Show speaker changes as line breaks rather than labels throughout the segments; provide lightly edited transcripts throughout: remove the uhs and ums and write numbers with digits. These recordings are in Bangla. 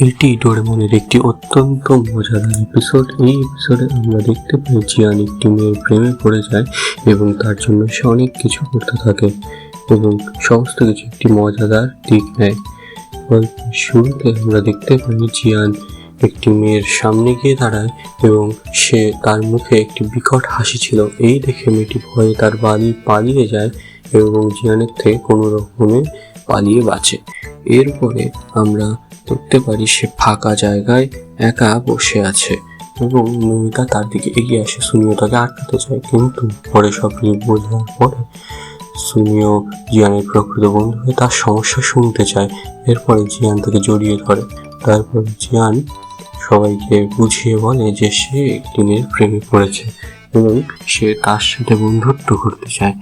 এটি ডোরেমনের একটি অত্যন্ত মজাদার এপিসোড। এই এপিসোডে আমরা দেখতে পাই জিয়ান একটি মেয়ের প্রেমে পড়ে যায় এবং তার জন্য সে অনেক কিছু করতে থাকে এবং সমস্ত কিছু একটি মজাদার দিক নেয়। শুরুতে আমরা দেখতে পাই জিয়ান একটি মেয়ের সামনে গিয়ে দাঁড়ায় এবং সে তার মুখে একটি বিকট হাসি ছিল। এই দেখে মেয়েটি ভয়ে তার বাড়ি পালিয়ে যায় এবং জিয়ানের থেকে কোনো রকমে পালিয়ে বাঁচে। এরপরে আমরা দেখতে পারি সে ফাঁকা জায়গায় একা বসে আছে এবং নমিতা তার দিকে এগিয়ে আসে। সুনিও তাকে আটকাতে চায়, কিন্তু পরে সব বোঝার পরে সুনিও জিয়ানের প্রকৃত বন্ধু হয়ে তার সমস্যা শুনতে চায়। এরপরে জিয়ান তাকে জড়িয়ে ধরে। তারপর জিয়ান সবাইকে বুঝিয়ে বলে যে সে একটি মেয়ের প্রেমে পড়েছে এবং সে তার সাথে বন্ধুত্ব করতে চায়।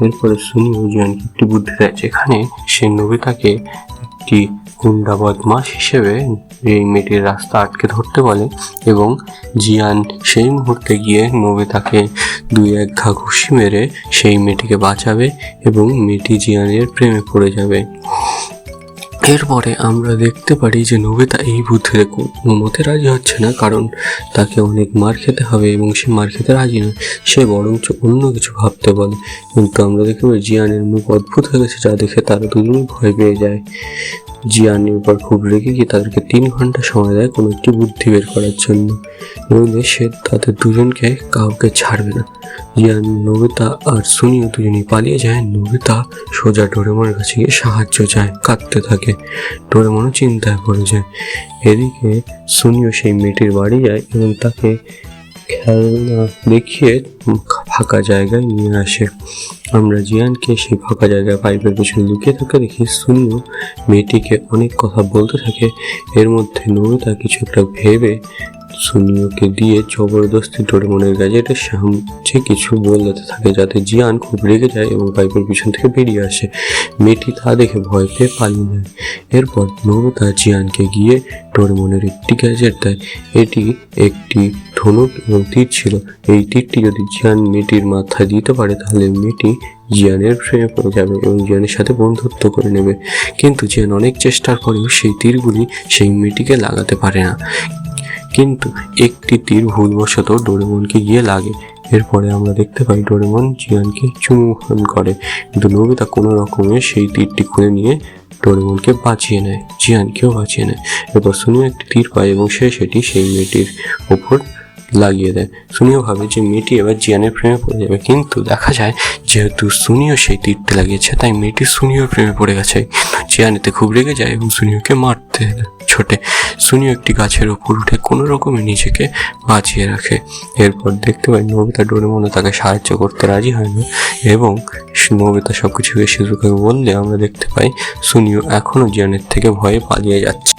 এরপরে সুনিও জিয়ানকে একটি বুদ্ধি দেয়, যেখানে সে নবিতাকে একটি গুন্ডা বদমাশ হিসেবে এই মেয়েটির রাস্তা আটকে ধরতে বলে এবং জিয়ান সেই মুহূর্তে গিয়ে নবিতাকে 2-1 ঘা ঘুষি মেরে সেই মেয়েটিকে বাঁচাবে এবং মেয়েটি জিয়ানের প্রেমে পড়ে যাবে। এরপরে আমরা দেখতে পারি যে নবিতা এই বুদ্ধিতে কোনো মতে রাজি হচ্ছে না, কারণ তাকে অনেক মার খেতে হবে এবং সে মার খেতে রাজি নয়। সে বরঞ্চ অন্য কিছু ভাবতে বলে, কিন্তু আমরা দেখতে পাই জিয়ানের মুখ অদ্ভুত হয়ে গেছে, যা দেখে তারা দুজনেই ভয় পেয়ে যায়। জিয়ান এবার খুব রেগে গিয়ে তাদেরকে 3 ঘন্টা সময় দেয় কোনো একটি বুদ্ধি বের করার জন্য, নইলে সে তাদের দুজনকে কাউকে ছাড়বে না। জিয়ান, নবিতা আর সুনিও দুজনেই পালিয়ে যায়। নবিতা সোজা ডোরেমনের কাছে গিয়ে সাহায্য চায়, কাঁদতে থাকে। ডোরেমনও চিন্তায় পড়ে যায়। এদিকে সুনিও সেই মেয়েটির বাড়ি যায় এবং তাকে খেলনা দেখিয়ে ফাঁকা জায়গায় নিয়ে আসে। আমরা জিয়ানকে সেই ফাঁকা জায়গায় পাইপের পেছনে লুকিয়ে থাকতে দেখি। সুনিও মেয়েটিকে অনেক কথা বলতে থাকে। এর মধ্যে নমিতা কিছু একটা ভেবে সুনিওকে দিয়ে জবরদস্তি ডোরেমনের গ্যাজেটের সাহায্যে কিছু বলতে থাকে, যাতে জিয়ান খুব রেগে যায় এবং পাইপের পিছন থেকে বেরিয়ে আসে। মেয়েটি তা দেখে ভয় পেয়ে পালিয়ে যায়। এরপর নমিতা জিয়ানকে গিয়ে ডোরেমনের একটি গ্যাজেট দেয়। এটি একটি ধনুক এবং তীর ছিল। এই তীরটি যদি জিয়ান মেয়েটির মাথায় দিতে পারে তাহলে মেয়েটি জিয়ানের প্রেমে পড়ে যাবে এবং জিয়ানের সাথে বন্ধুত্ব করে নেবে। কিন্তু জিয়ান অনেক চেষ্টার পরেও সেই তীরগুলি সেই মেয়েটিকে লাগাতে পারে না, কিন্তু একটি তীর ভুলবশত ডোরেমনকে গিয়ে লাগে। এরপরে আমরা দেখতে পাই ডোরেমন জিয়ানকে চুম্বন করে, কিন্তু নবিতা কোনো রকমে সেই তীরটি খুলে নিয়ে ডোরেমনকে বাঁচিয়ে নেয়, জিয়ানকেও বাঁচিয়ে নেয়। এরপর সুনিও একটি তীর পায় এবং সে সেটি সেই মেয়েটির ওপর লাগিয়ে দেয়। সুনিও ভাবে যে মেয়েটি এবার জিয়ানের প্রেমে পড়ে যাবে, কিন্তু দেখা যায় যেহেতু সুনিও সেই তীরটি লাগিয়েছে তাই মেয়েটি সুনিওর প্রেমে পড়ে গেছে। জিয়ান এতে খুব রেগে যায় এবং সুনিওকে মারতে ছোটে। সুনিও একটি গাছের ওপর উঠে কোনো রকমে নিজেকে বাঁচিয়ে রাখে। এরপর দেখতে পাই নবিতা ডোরেমনও তাকে সাহায্য করতে রাজি হয় না এবং নবিতা সবকিছুকে শিজুকাকে বললে আমরা দেখতে পাই সুনিও এখনও জিয়ানের থেকে ভয়ে পালিয়ে যাচ্ছে।